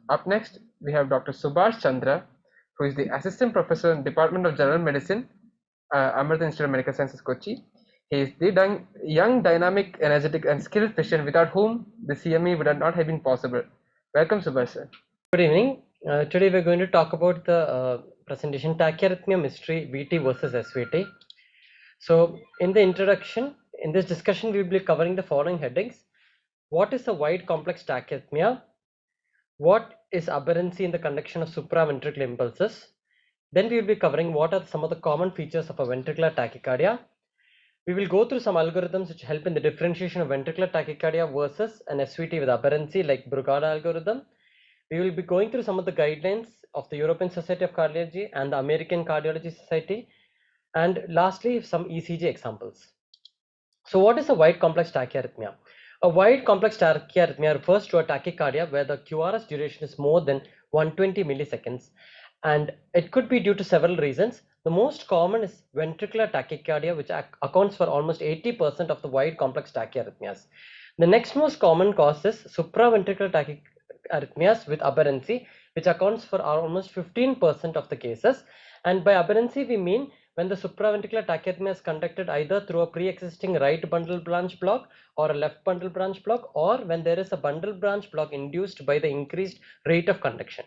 Up next, we have Dr. Subhash Chandra, who is the Assistant Professor in Department of General Medicine, AMRITA Institute of Medical Sciences, Kochi. He is the young, dynamic, energetic, and skilled physician without whom the CME would not have been possible. Welcome, Subhash, sir. Good evening. Today we're going to talk about the presentation Tachyarrhythmia Mystery VT versus SVT. So in the introduction, in this discussion we will be covering the following headings. What is a wide complex tachyarrhythmia? What is aberrancy in the conduction of supraventricular impulses? Then we will be covering what are some of the common features of a ventricular tachycardia. We will go through some algorithms which help in the differentiation of ventricular tachycardia versus an SVT with aberrancy like Brugada algorithm. We will be going through some of the guidelines of the European Society of Cardiology and the American Cardiology Society, and lastly some ECG examples. So what is a wide complex tachyarrhythmia? A wide complex tachyarrhythmia refers to a tachycardia where the QRS duration is more than 120 milliseconds, and it could be due to several reasons. The most common is ventricular tachycardia, which accounts for almost 80% of the wide complex tachyarrhythmias. The next most common cause is supraventricular tachyarrhythmias with aberrancy, which accounts for almost 15% of the cases. And by aberrancy we mean when the supraventricular tachyarrhythmia is conducted either through a pre-existing right bundle branch block or a left bundle branch block, or when there is a bundle branch block induced by the increased rate of conduction.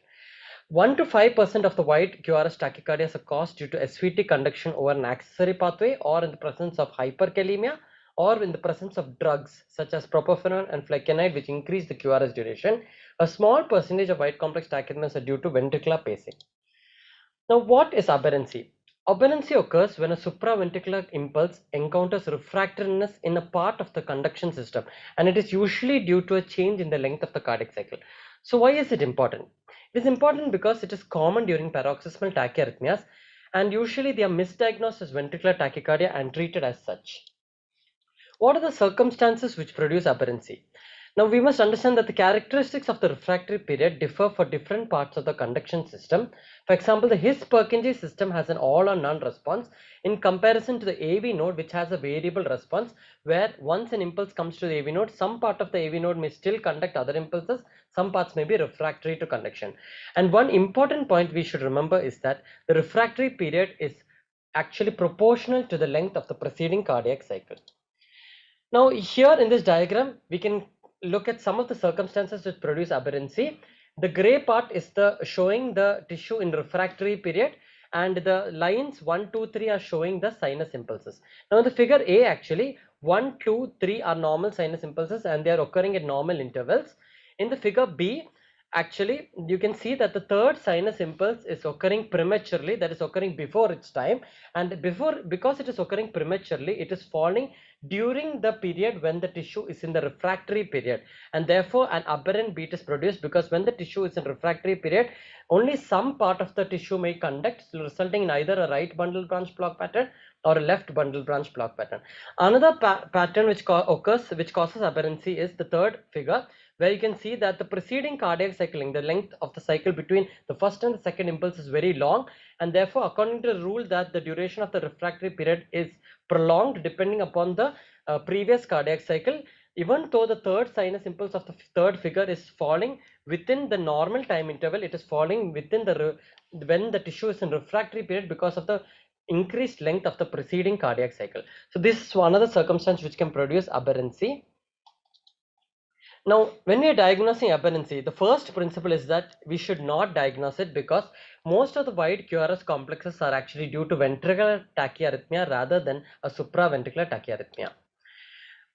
1 to 5% of the wide QRS tachycardias are caused due to SVT conduction over an accessory pathway, or in the presence of hyperkalemia, or in the presence of drugs such as propofol and flecainide, which increase the QRS duration. A small percentage of wide complex tachyarrhythmias are due to ventricular pacing. Now, what is aberrancy? Aberrancy occurs when a supraventricular impulse encounters refractoriness in a part of the conduction system, and it is usually due to a change in the length of the cardiac cycle. So why is it important? It is important because it is common during paroxysmal tachyarrhythmias, and usually they are misdiagnosed as ventricular tachycardia and treated as such. What are the circumstances which produce aberrancy? Now we must understand that the characteristics of the refractory period differ for different parts of the conduction system. For example, the His-Purkinje system has an all or none response in comparison to the AV node, which has a variable response, where once an impulse comes to the AV node, some part of the AV node may still conduct other impulses, some parts may be refractory to conduction. And one important point we should remember is that the refractory period is actually proportional to the length of the preceding cardiac cycle. Now here in this diagram we can look at some of the circumstances which produce aberrancy. The gray part is showing the tissue in refractory period, and the lines 1, 2, 3 are showing the sinus impulses. Now in the figure A, actually 1, 2, 3 are normal sinus impulses and they are occurring at normal intervals. In the figure B, actually you can see that the third sinus impulse is occurring prematurely, that is occurring before its time, and because it is occurring prematurely, it is falling during the period when the tissue is in the refractory period, and therefore an aberrant beat is produced, because when the tissue is in refractory period, only some part of the tissue may conduct, resulting in either a right bundle branch block pattern or a left bundle branch block pattern. Another pattern which causes aberrancy is the third figure, where you can see that the preceding cardiac cycling, the length of the cycle between the first and the second impulse is very long, and therefore according to the rule that the duration of the refractory period is prolonged depending upon the previous cardiac cycle, even though the third sinus impulse of the third figure is falling within the normal time interval, it is falling within when the tissue is in refractory period because of the increased length of the preceding cardiac cycle. So this is one of the circumstances which can produce aberrancy. Now, when we are diagnosing aberrancy, the first principle is that we should not diagnose it, because most of the wide QRS complexes are actually due to ventricular tachyarrhythmia rather than a supraventricular tachyarrhythmia.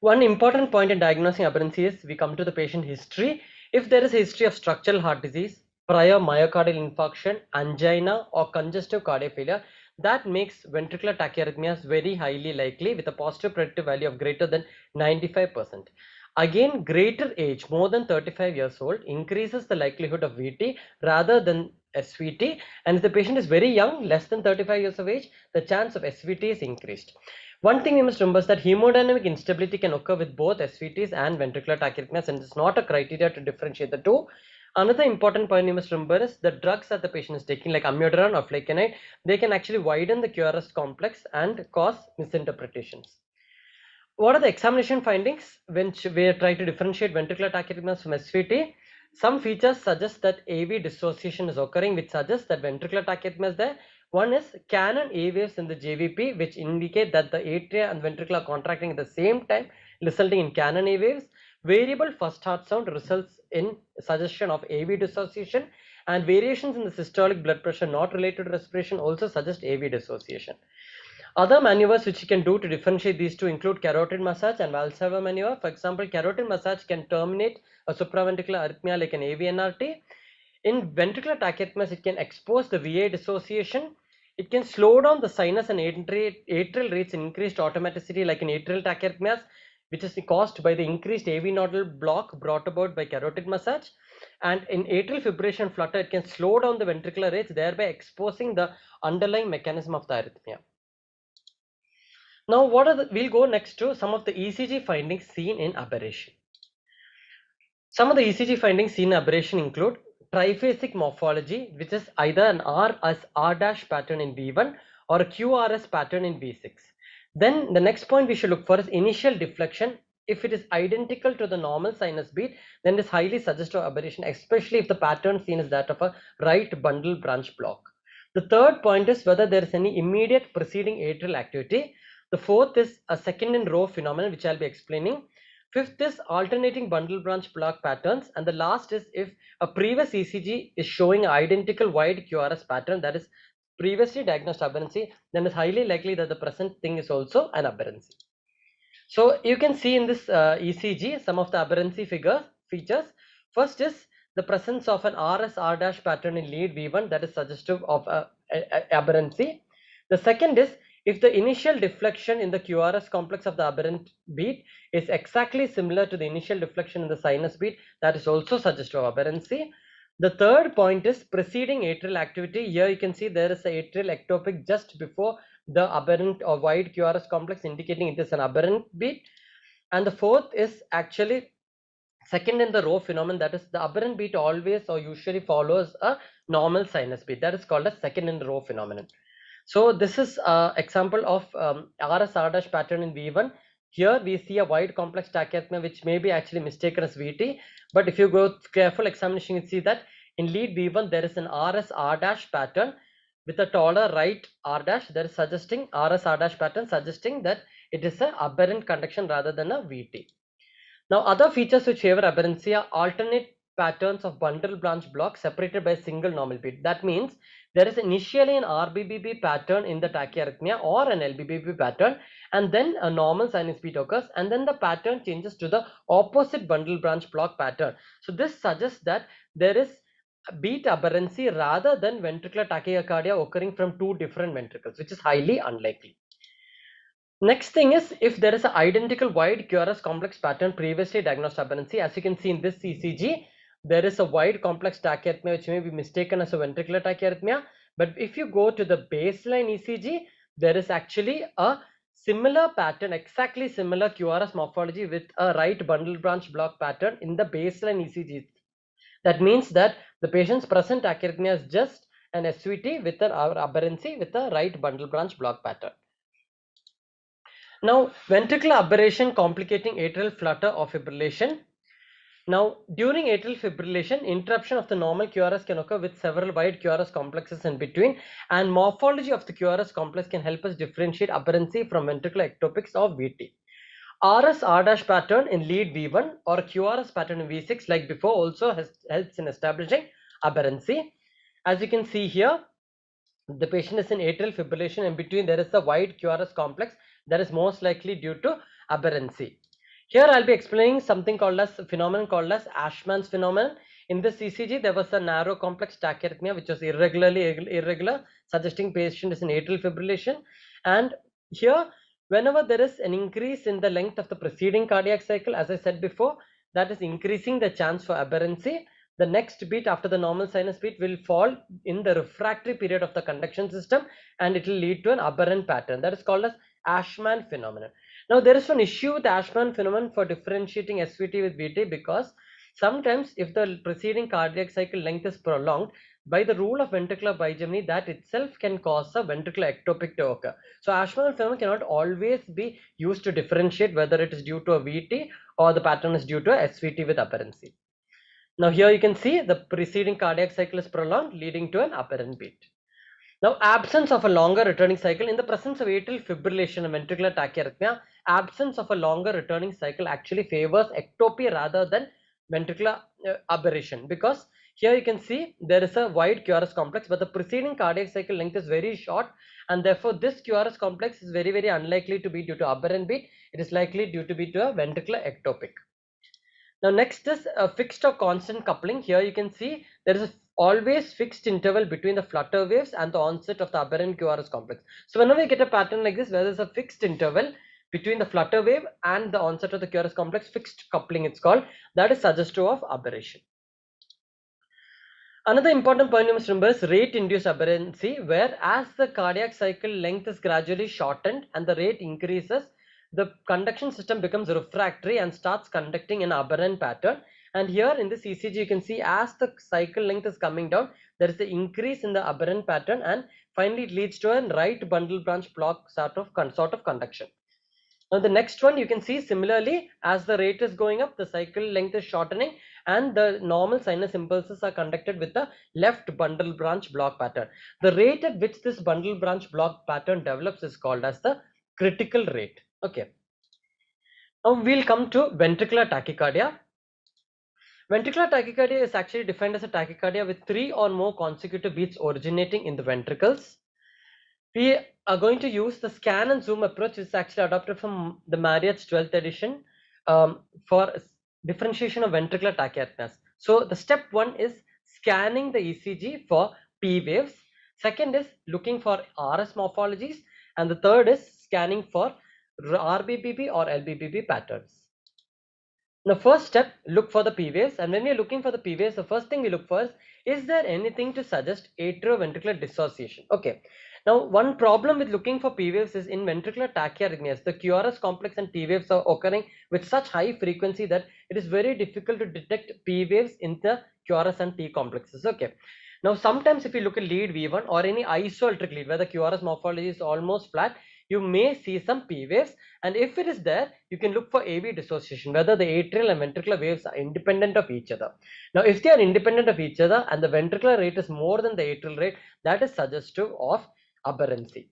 One important point in diagnosing aberrancy is we come to the patient history. If there is a history of structural heart disease, prior myocardial infarction, angina, or congestive cardiac failure, that makes ventricular tachyarrhythmias very highly likely with a positive predictive value of greater than 95%. Again, greater age, more than 35 years old, increases the likelihood of VT rather than SVT, and if the patient is very young, less than 35 years of age, the chance of SVT is increased. One thing we must remember is that hemodynamic instability can occur with both SVTs and ventricular tachyarrhythmias, and it's not a criteria to differentiate the two. Another important point you must remember is the drugs that the patient is taking, like amiodarone or flecainide, they can actually widen the QRS complex and cause misinterpretations. What are the examination findings when we try to differentiate ventricular tachyarrhythmias from SVT? Some features suggest that AV dissociation is occurring, which suggests that ventricular tachyarrhythmia is there. One is Canon A waves in the JVP, which indicate that the atria and ventricle are contracting at the same time, resulting in Canon A waves. Variable first heart sound results in suggestion of AV dissociation, and variations in the systolic blood pressure not related to respiration also suggest AV dissociation. Other maneuvers which you can do to differentiate these two include carotid massage and valsalva maneuver. For example, carotid massage can terminate a supraventricular arrhythmia like an AVNRT. In ventricular tachyarrhythmias, it can expose the VA dissociation. It can slow down the sinus and atrial rates in increased automaticity like in atrial tachyarrhythmias, which is caused by the increased AV nodal block brought about by carotid massage. And in atrial fibrillation flutter, it can slow down the ventricular rates, thereby exposing the underlying mechanism of the arrhythmia. Now, we'll go next to some of the ECG findings seen in aberration. Some of the ECG findings seen in aberration include triphasic morphology, which is either an R' pattern in V1 or a QRS pattern in V6. Then the next point we should look for is initial deflection. If it is identical to the normal sinus beat, then it is highly suggestive of aberration, especially if the pattern seen is that of a right bundle branch block. The third point is whether there is any immediate preceding atrial activity. The fourth is a second in row phenomenon, which I'll be explaining. Fifth is alternating bundle branch block patterns, and the last is if a previous ECG is showing an identical wide QRS pattern, that is previously diagnosed aberrancy, then it's highly likely that the present thing is also an aberrancy. So you can see in this ECG some of the aberrancy features. First is the presence of an RS-R' pattern in lead V1, that is suggestive of aberrancy. The second is if the initial deflection in the QRS complex of the aberrant beat is exactly similar to the initial deflection in the sinus beat, that is also suggestive of aberrancy. The third point is preceding atrial activity. Here you can see there is an atrial ectopic just before the aberrant or wide QRS complex, indicating it is an aberrant beat. And the fourth is actually second in the row phenomenon, that is the aberrant beat always or usually follows a normal sinus beat, that is called as second in the row phenomenon. So this is an example of RS-R' pattern in V1. Here we see a wide complex tachyarrhythmia which may be actually mistaken as VT, but if you go careful examination, you see that in lead V1 there is an RS-R' pattern with a taller right R dash, that is suggesting RS-R' pattern, suggesting that it is an aberrant conduction rather than a VT. Now, other features which favor aberrancy are alternate patterns of bundle branch block separated by a single normal beat. That means there is initially an RBBB pattern in the tachyarrhythmia or an LBBB pattern, and then a normal sinus beat occurs, and then the pattern changes to the opposite bundle branch block pattern. So this suggests that there is beat aberrancy rather than ventricular tachycardia occurring from two different ventricles, which is highly unlikely. Next thing is if there is an identical wide QRS complex pattern previously diagnosed aberrancy. As you can see in this ECG, there is a wide complex tachyarrhythmia which may be mistaken as a ventricular tachyarrhythmia. But if you go to the baseline ECG, there is actually a similar pattern, exactly similar QRS morphology with a right bundle branch block pattern in the baseline ECG. That means that the patient's present tachyarrhythmia is just an SVT with an aberrancy with a right bundle branch block pattern. Now, ventricular aberration complicating atrial flutter or fibrillation. Now, during atrial fibrillation, interruption of the normal QRS can occur with several wide QRS complexes in between, and morphology of the QRS complex can help us differentiate aberrancy from ventricular ectopics of VT. RS-R' pattern in lead V1 or QRS pattern in V6 like before also helps in establishing aberrancy. As you can see here, the patient is in atrial fibrillation, and between there is a wide QRS complex that is most likely due to aberrancy. Here I'll be explaining something called as phenomenon called as Ashman's phenomenon. In this ECG, there was a narrow complex tachyarrhythmia which was irregular, suggesting patient is in atrial fibrillation. And here, whenever there is an increase in the length of the preceding cardiac cycle, as I said before, that is increasing the chance for aberrancy. The next beat after the normal sinus beat will fall in the refractory period of the conduction system, and it will lead to an aberrant pattern. That is called as Ashman phenomenon. Now, there is an issue with Ashman phenomenon for differentiating SVT with VT, because sometimes if the preceding cardiac cycle length is prolonged, by the rule of ventricular bigeminy, that itself can cause a ventricular ectopic to occur. So Ashman phenomenon cannot always be used to differentiate whether it is due to a VT or the pattern is due to a SVT with aberrancy. Now here you can see the preceding cardiac cycle is prolonged, leading to an aberrant beat. Now, absence of a longer returning cycle in the presence of atrial fibrillation and ventricular tachyarrhythmia, absence of a longer returning cycle actually favors ectopy rather than ventricular aberration, because here you can see there is a wide QRS complex, but the preceding cardiac cycle length is very short, and therefore this QRS complex is very unlikely to be due to aberrant beat. It is likely due to be to a ventricular ectopic. Now next is a fixed or constant coupling. Here you can see there is a always fixed interval between the flutter waves and the onset of the aberrant QRS complex. So whenever you get a pattern like this where there is a fixed interval between the flutter wave and the onset of the QRS complex, fixed coupling it's called, that is suggestive of aberration. Another important point you must remember is rate induced aberrancy, where as the cardiac cycle length is gradually shortened and the rate increases, the conduction system becomes refractory and starts conducting an aberrant pattern. And here in this ECG you can see as the cycle length is coming down, there is an increase in the aberrant pattern, and finally it leads to a right bundle branch block sort of conduction. Now the next one you can see similarly, as the rate is going up, the cycle length is shortening and the normal sinus impulses are conducted with the left bundle branch block pattern. The rate at which this bundle branch block pattern develops is called as the critical rate. Okay. Now we'll come to ventricular tachycardia. Ventricular tachycardia is actually defined as a tachycardia with 3 or more consecutive beats originating in the ventricles. We are going to use the scan and zoom approach, which is actually adopted from the Marriott's 12th edition for differentiation of ventricular tachyarrhythmias. So the step 1 is scanning the ECG for P waves. Second is looking for RS morphologies, and the third is scanning for RBBB or LBBB patterns. Now first step, look for the P waves, and when we are looking for the P waves, the first thing we look for is there anything to suggest atrioventricular dissociation? Okay. Now one problem with looking for P waves is in ventricular tachyarrhythmias, the QRS complex and T waves are occurring with such high frequency that it is very difficult to detect P waves in the QRS and T complexes. Okay. Now sometimes if you look at lead V1 or any isoelectric lead where the QRS morphology is almost flat, you may see some P waves, and if it is there, you can look for AV dissociation, whether the atrial and ventricular waves are independent of each other. Now if they are independent of each other and the ventricular rate is more than the atrial rate, that is suggestive of aberrancy.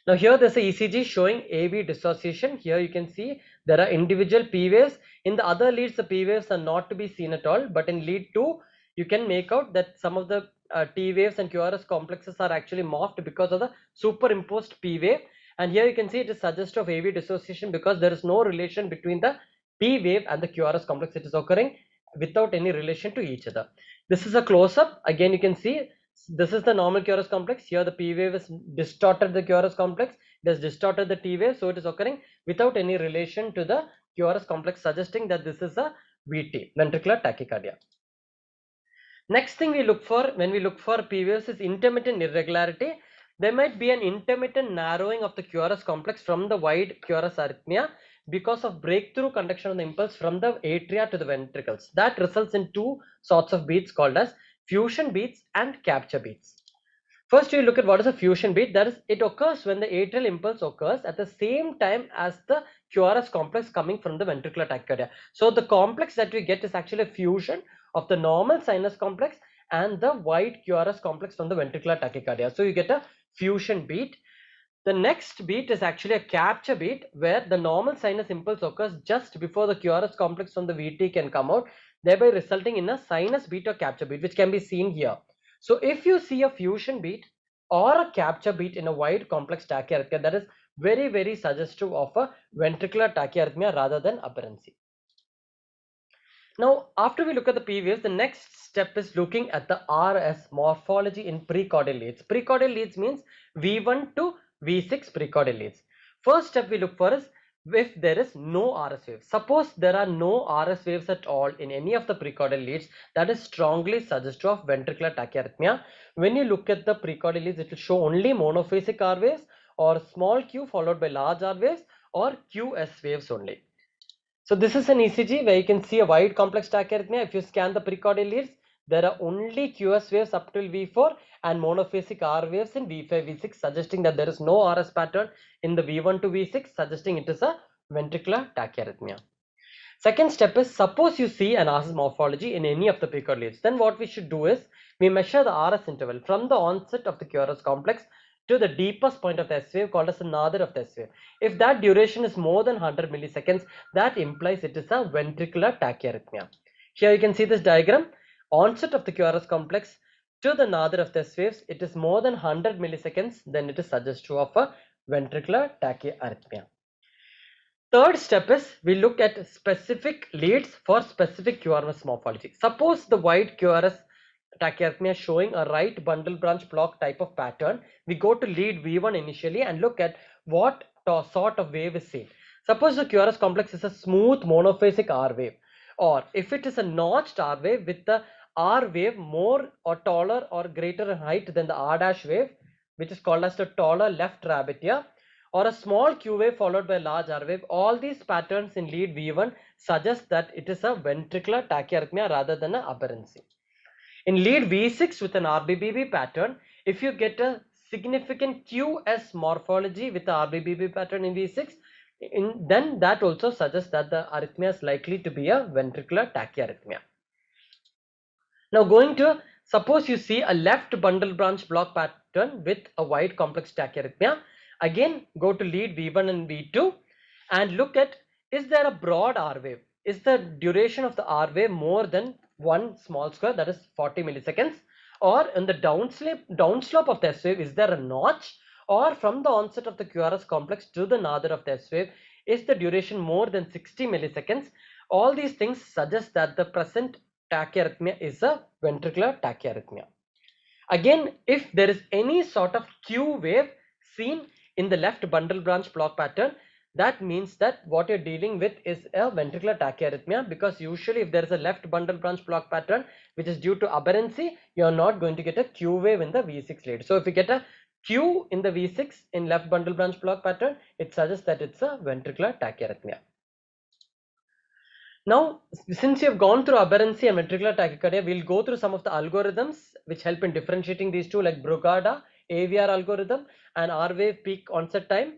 Now here there's a ECG showing AV dissociation. Here you can see there are individual P waves. In the other leads, the P waves are not to be seen at all, but in lead 2, you can make out that some of the T waves and QRS complexes are actually morphed because of the superimposed P wave. And here you can see it is suggestive of AV dissociation because there is no relation between the P wave and the QRS complex. It is occurring without any relation to each other. This is a close-up. Again, you can see this is the normal QRS complex. Here the P wave is distorted the QRS complex. It has distorted the T wave. So it is occurring without any relation to the QRS complex, suggesting that this is a VT, ventricular tachycardia. Next thing we look for when we look for P waves is intermittent irregularity. There might be an intermittent narrowing of the QRS complex from the wide QRS arrhythmia because of breakthrough conduction of the impulse from the atria to the ventricles. That results in 2 sorts of beats called as fusion beats and capture beats. First, we look at what is a fusion beat. That is, it occurs when the atrial impulse occurs at the same time as the QRS complex coming from the ventricular tachycardia. So the complex that we get is actually a fusion of the normal sinus complex and the wide QRS complex from the ventricular tachycardia. So you get a fusion beat. The next beat is actually a capture beat, where the normal sinus impulse occurs just before the QRS complex from the VT can come out, thereby resulting in a sinus beat or capture beat, which can be seen here. So if you see a fusion beat or a capture beat in a wide complex tachyarrhythmia, that is very suggestive of a ventricular tachyarrhythmia rather than aberrancy. Now, after we look at the P waves, the next step is looking at the RS morphology in precordial leads. Precordial leads means V1 to V6 precordial leads. First step we look for is if there is no RS waves. Suppose there are no RS waves at all in any of the precordial leads, that is strongly suggestive of ventricular tachyarrhythmia. When you look at the precordial leads, it will show only monophasic R waves or small q followed by large R waves or QS waves only. So this is an ECG where you can see a wide complex tachyarrhythmia. If you scan the precordial leads, there are only QS waves up till V4 and monophasic R waves in V5, V6, suggesting that there is no RS pattern in the V1 to V6, suggesting it is a ventricular tachyarrhythmia. Second step is, suppose you see an RS morphology in any of the precordial leads, then what we should do is we measure the RS interval from the onset of the QRS complex to the deepest point of the S wave called as the nadir of the S wave. If that duration is more than 100 milliseconds, that implies it is a ventricular tachyarrhythmia. Here you can see this diagram. Onset of the QRS complex to the nadir of the S waves, it is more than 100 milliseconds, then it is suggestive of a ventricular tachyarrhythmia. Third step is we look at specific leads for specific QRS morphology. Suppose the wide QRS tachyarrhythmia showing a right bundle branch block type of pattern, we go to lead V1 initially and look at what sort of wave is seen. Suppose the QRS complex is a smooth monophasic R wave, or if it is a notched R wave with the R wave more or taller or greater in height than the R dash wave, which is called as the taller left rabbit here, or a small Q wave followed by a large R wave, all these patterns in lead V1 suggest that it is a ventricular tachyarrhythmia rather than an aberrancy. In lead V6 with an RBBB pattern, if you get a significant QS morphology with the RBBB pattern in V6, then that also suggests that the arrhythmia is likely to be a ventricular tachyarrhythmia. Now going to, suppose you see a left bundle branch block pattern with a wide complex tachyarrhythmia. Again, go to lead V1 and V2 and look at, is there a broad R wave? Is the duration of the R wave more than one small square, that is 40 milliseconds? Or in the downslope of the S wave, is there a notch? Or from the onset of the QRS complex to the nadir of the S wave, is the duration more than 60 milliseconds? All these things suggest that the present tachyarrhythmia is a ventricular tachyarrhythmia. Again, if there is any sort of Q wave seen in the left bundle branch block pattern, that means that what you're dealing with is a ventricular tachyarrhythmia, because usually if there is a left bundle branch block pattern which is due to aberrancy, you are not going to get a Q wave in the V6 lead. So if you get a Q in the V6 in left bundle branch block pattern, it suggests that it's a ventricular tachyarrhythmia. Now, since you have gone through aberrancy and ventricular tachycardia, we'll go through some of the algorithms which help in differentiating these two, like Brugada AVR algorithm and R wave peak onset time.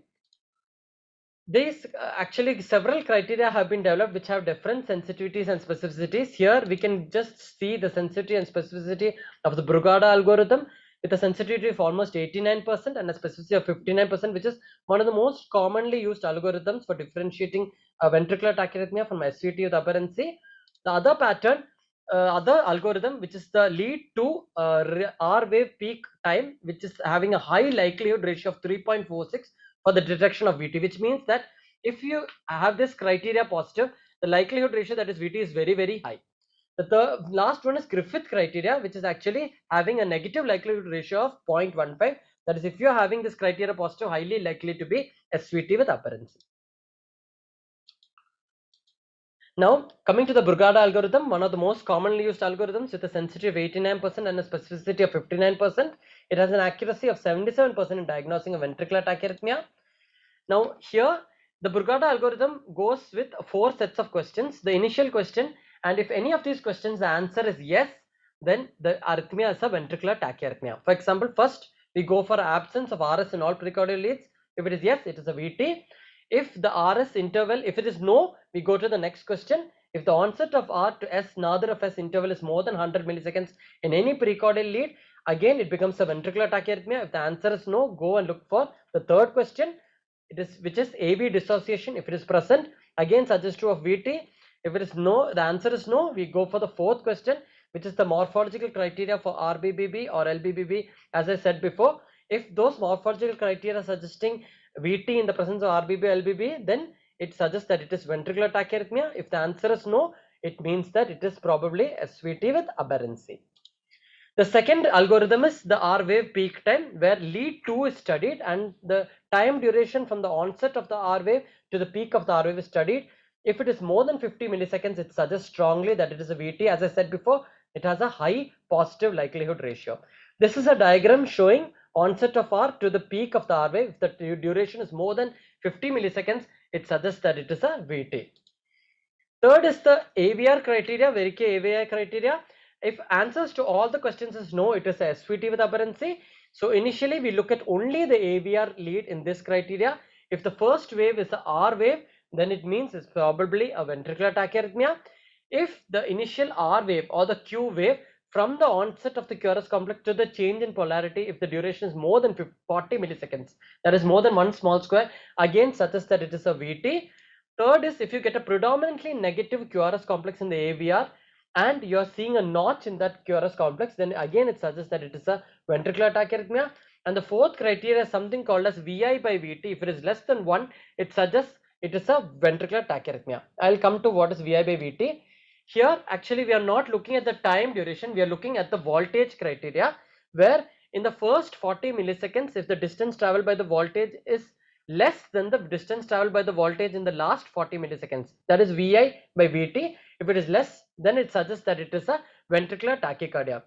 These actually several criteria have been developed which have different sensitivities and specificities. Here we can just see the sensitivity and specificity of the Brugada algorithm with a sensitivity of almost 89% and a specificity of 59%, which is one of the most commonly used algorithms for differentiating a ventricular tachyarrhythmia from SVT with aberrancy. The other pattern, other algorithm, which is the lead to R wave peak time, which is having a high likelihood ratio of 3.46 for the detection of VT, which means that if you have this criteria positive, the likelihood ratio, that is VT, is very, very high. The last one is Griffith criteria, which is actually having a negative likelihood ratio of 0.15. That is, if you are having this criteria positive, highly likely to be SVT with aberrancy. Now, coming to the Brugada algorithm, one of the most commonly used algorithms with a sensitivity of 89% and a specificity of 59%. It has an accuracy of 77% in diagnosing a ventricular tachyarrhythmia. Now, here the Brugada algorithm goes with 4 sets of questions. The initial question, and if any of these questions the answer is yes, then the arrhythmia is a ventricular tachyarrhythmia. For example, first we go for absence of RS in all precordial leads. If it is yes, it is a VT. If the RS interval, if it is no, we go to the next question. If the onset of R to S, nadir of S interval is more than 100 milliseconds in any precordial lead, again it becomes a ventricular tachyarrhythmia. If the answer is no, go and look for the third question, which is AV dissociation. If it is present, again suggestive of VT. If it is no, the answer is no, we go for the fourth question, which is the morphological criteria for RBBB or LBBB. As I said before, if those morphological criteria are suggesting VT in the presence of RBB, LBB, then it suggests that it is ventricular tachyarrhythmia. If the answer is no, it means that it is probably SVT with aberrancy. The second algorithm is the R wave peak time, where lead 2 is studied and the time duration from the onset of the R wave to the peak of the R wave is studied. If it is more than 50 milliseconds, it suggests strongly that it is a VT. As I said before, it has a high positive likelihood ratio. This is a diagram showing onset of R to the peak of the R wave. If the duration is more than 50 milliseconds, it suggests that it is a VT. Third is the AVR criteria, Vereckei VR criteria. If answers to all the questions is no, it is a SVT with aberrancy. So initially we look at only the AVR lead in this criteria. If the first wave is the R wave, then it means it's probably a ventricular tachyarrhythmia. If the initial R wave or the Q wave from the onset of the QRS complex to the change in polarity, if the duration is more than 40 milliseconds, that is more than 1 small square, again suggests that it is a VT. Third is if you get a predominantly negative QRS complex in the AVR and you are seeing a notch in that QRS complex, then again it suggests that it is a ventricular tachyarrhythmia. And the fourth criteria is something called as VI by VT. If it is less than 1, it suggests it is a ventricular tachyarrhythmia. I'll come to what is VI by VT. Here actually we are not looking at the time duration, we are looking at the voltage criteria, where in the first 40 milliseconds, if the distance traveled by the voltage is less than the distance traveled by the voltage in the last 40 milliseconds, that is VI by VT. If it is less, then it suggests that it is a ventricular tachycardia.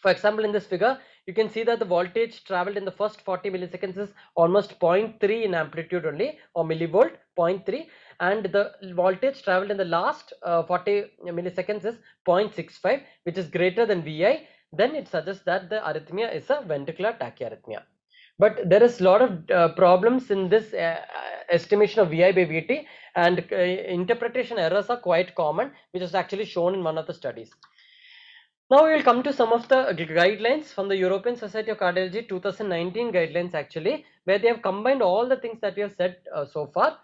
For example, in this figure, you can see that the voltage traveled in the first 40 milliseconds is almost 0.3 in amplitude only, or millivolt, 0.3, and the voltage traveled in the last 40 milliseconds is 0.65, which is greater than VI. Then it suggests that the arrhythmia is a ventricular tachyarrhythmia. But there is a lot of problems in this estimation of VI by VT, and interpretation errors are quite common, which is actually shown in one of the studies. Now we will come to some of the guidelines from the European Society of Cardiology 2019 guidelines actually, where they have combined all the things that we have said so far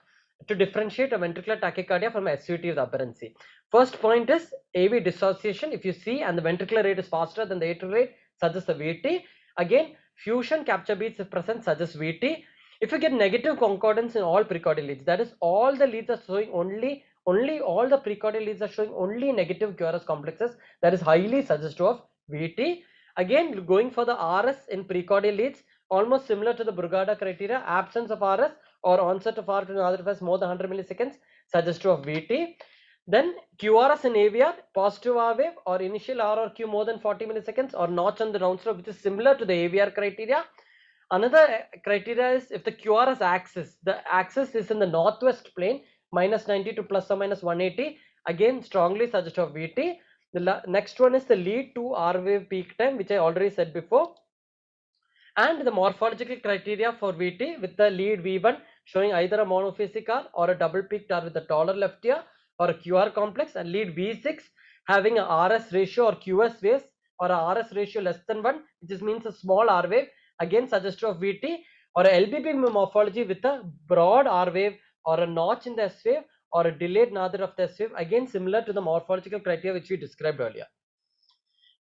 to differentiate a ventricular tachycardia from a SVT with aberrancy. First point is AV dissociation. If you see and the ventricular rate is faster than the atrial rate, suggests a VT. Again, fusion capture beats if present, suggests VT. If you get negative concordance in all precordial leads, that is all the leads are showing only all the precordial leads are showing only negative QRS complexes, that is highly suggestive of VT. Again, going for the RS in precordial leads, almost similar to the Brugada criteria, absence of RS or onset of R to another phase more than 100 milliseconds, suggestive of VT. Then QRS in AVR, positive R wave or initial R or Q more than 40 milliseconds or notch on the round slope, which is similar to the AVR criteria. Another criteria is if the QRS axis, the axis is in the northwest plane, minus 90 to plus or minus 180, again strongly suggestive of VT. The next one is the lead to R wave peak time, which I already said before. And the morphological criteria for VT with the lead V1 showing either a monophasic R or a double peaked R with a taller left ear or a QR complex, and lead V6 having a RS ratio or QS waves or a RS ratio less than 1, which means a small R wave, again suggestive of VT, or a LBBB morphology with a broad R wave or a notch in the S wave or a delayed nadir of the S wave, again similar to the morphological criteria which we described earlier.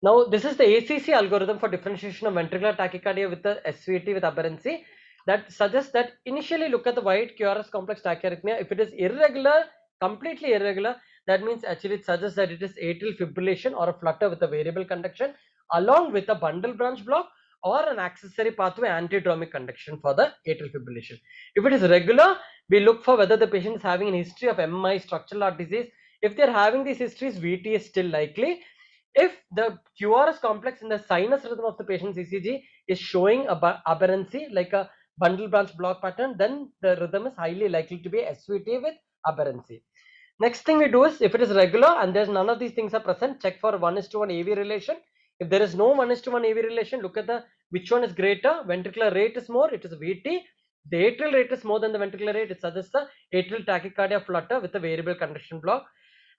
Now this is the ACC algorithm for differentiation of ventricular tachycardia with the SVT with aberrancy, that suggests that initially look at the white QRS complex tachyarrhythmia. If it is irregular, completely irregular, that means actually it suggests that it is atrial fibrillation or a flutter with a variable conduction along with a bundle branch block or an accessory pathway antidromic conduction for the atrial fibrillation. If it is regular, we look for whether the patient is having a history of MI, structural heart disease. If they are having these histories, VT is still likely. If the QRS complex in the sinus rhythm of the patient's ECG is showing a aberrancy like a bundle branch block pattern, then the rhythm is highly likely to be SVT with aberrancy. Next thing we do is, if it is regular and there's none of these things are present, check for 1:1 AV relation. If there is no 1:1 AV relation, look at the which one is greater. Ventricular rate is more, it is VT. The atrial rate is more than the ventricular rate, it suggests the atrial tachycardia flutter with a variable conduction block.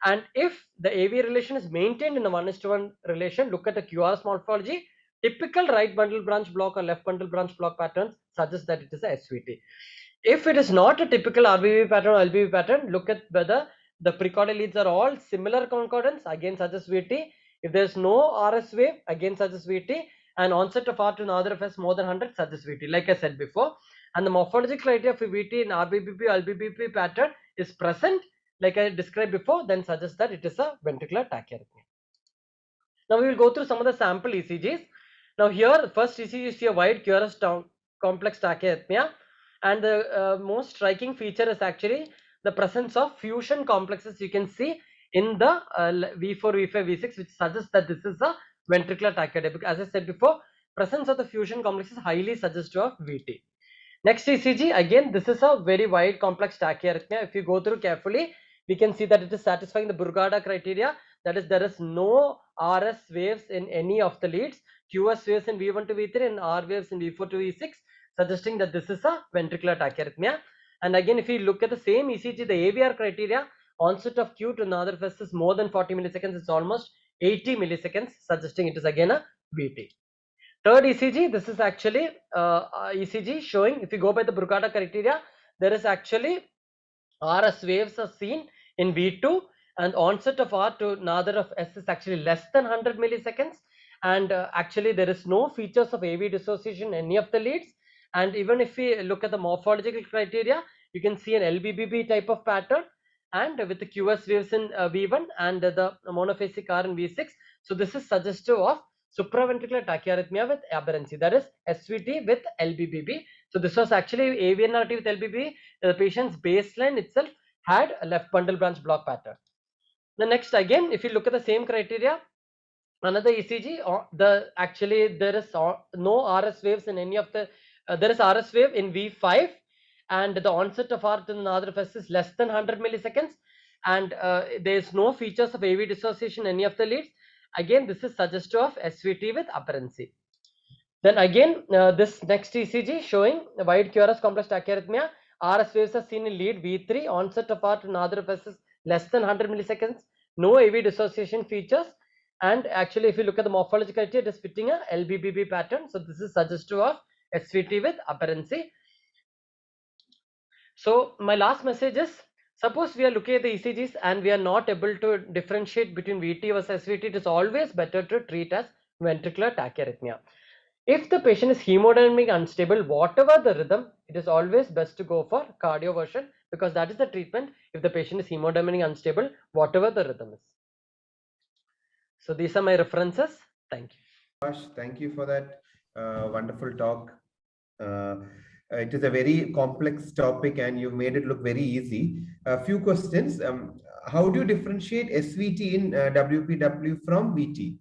And if the AV relation is maintained in the 1:1 relation, look at the QRS morphology. Typical right bundle branch block or left bundle branch block patterns suggest that it is a SVT. If it is not a typical RBBB pattern or LBBB pattern, look at whether the precordial leads are all similar concordance, again suggests VT. If there is no RS wave, again suggests VT, and onset of R to another FS more than 100 suggests VT, like I said before. And the morphological criteria for VT in RBBB LBBB pattern is present, like I described before, then suggests that it is a ventricular tachyarrhythmia. Now we will go through some of the sample ECGs. Now here, first ECG, you see a wide QRS complex tachyarrhythmia, and the most striking feature is actually the presence of fusion complexes you can see in the V4, V5, V6, which suggests that this is a ventricular tachycardia. Because as I said before, presence of the fusion complex is highly suggestive of VT. Next ECG, again this is a very wide complex tachyarrhythmia. If you go through carefully, we can see that it is satisfying the Brugada criteria, that is there is no RS waves in any of the leads, QS waves in V1 to V3 and R waves in V4 to V6, suggesting that this is a ventricular tachyarrhythmia. And again, if you look at the same ECG, the AVR criteria, onset of Q to another phase is more than 40 milliseconds. It's almost 80 milliseconds, suggesting it is again a VT. Third ECG, this is actually ECG showing, if you go by the Brugada criteria, there is actually RS waves are seen in V2, and onset of R to another of S is actually less than 100 milliseconds, and actually there is no features of AV dissociation in any of the leads. And even if we look at the morphological criteria, you can see an LBBB type of pattern, and with the QS waves in V1 and the monophasic R in V6. So this is suggestive of supraventricular tachyarrhythmia with aberrancy, that is SVT with LBBB. So this was actually AVNRT with LBBB. The patient's baseline itself had a left bundle branch block pattern. The next, again, if you look at the same criteria, another ECG, or actually there is no RS waves in any of the, there is RS wave in V5, and the onset of R to the another phase is less than 100 milliseconds, and there is no features of AV dissociation in any of the leads. Again, this is suggestive of SVT with aberrancy. Then again, this next ECG showing wide QRS complex tachyarrhythmia, RS waves are seen in lead V3, onset of R to another phase is less than 100 milliseconds, no AV dissociation features, and actually if you look at the morphology criteria, it is fitting a LBBB pattern. So this is suggestive of SVT with aberrancy. So my last message is, suppose we are looking at the ECGs and we are not able to differentiate between VT versus SVT, it is always better to treat as ventricular tachyarrhythmia. If the patient is hemodynamic unstable, whatever the rhythm, it is always best to go for cardioversion, because that is the treatment if the patient is hemodynamic unstable, whatever the rhythm is. So these are my references. Thank you. Thank you for that wonderful talk. It is a very complex topic and you made it look very easy. A few questions. How do you differentiate SVT in WPW from VT?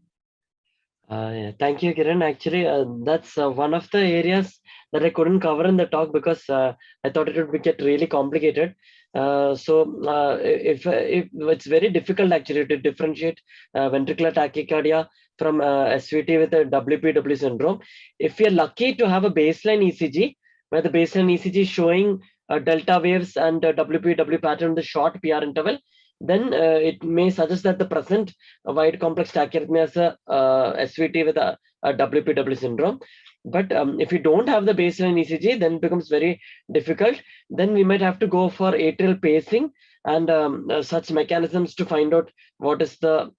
Yeah, thank you, Kiran. Actually, that's one of the areas that I couldn't cover in the talk because I thought it would get really complicated. If it's very difficult actually to differentiate ventricular tachycardia from SVT with a WPW syndrome. If you're lucky to have a baseline ECG, where the baseline ECG is showing delta waves and WPW pattern in the short PR interval, then it may suggest that the present wide complex tachyarrhythmia is a SVT with a WPW syndrome. But if you don't have the baseline ECG, then it becomes very difficult. Then we might have to go for atrial pacing and such mechanisms to find out what is the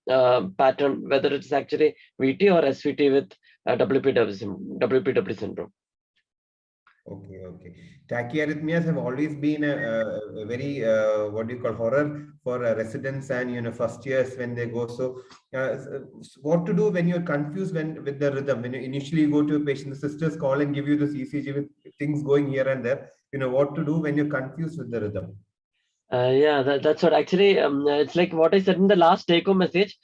pattern, whether it's actually VT or SVT with WPW syndrome. Okay. Tachyarrhythmias have always been a very what do you call horror for residents and first years when they go. So what to do when you're confused with the rhythm? When you initially go to a patient, the sisters call and give you this ECG with things going here and there. What to do when you're confused with the rhythm? Yeah, that's what actually it's like what I said in the last take-home message.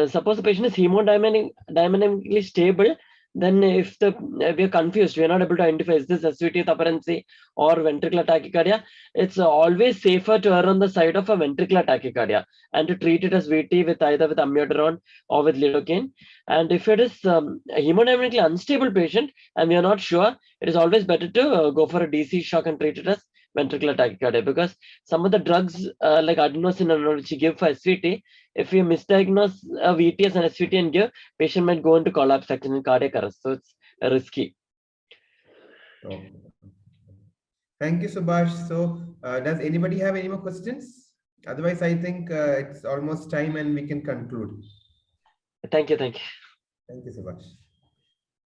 Suppose the patient is hemodynamically stable, then if we are confused, we are not able to identify is this SVT with aberrancy or ventricular tachycardia, it's always safer to err on the side of a ventricular tachycardia and to treat it as VT with either with amiodarone or with lidocaine. And if it is a hemodynamically unstable patient and we are not sure, it is always better to go for a DC shock and treat it as ventricular tachycardia, because some of the drugs like adenosine which you give for SVT, if you misdiagnose a VT as an SVT and give, patient might go into collapse and cardiac arrest. So it's risky. Okay. Thank you, Subhash. So does anybody have any more questions? Otherwise, I think it's almost time and we can conclude. Thank you. Thank you, Subhash.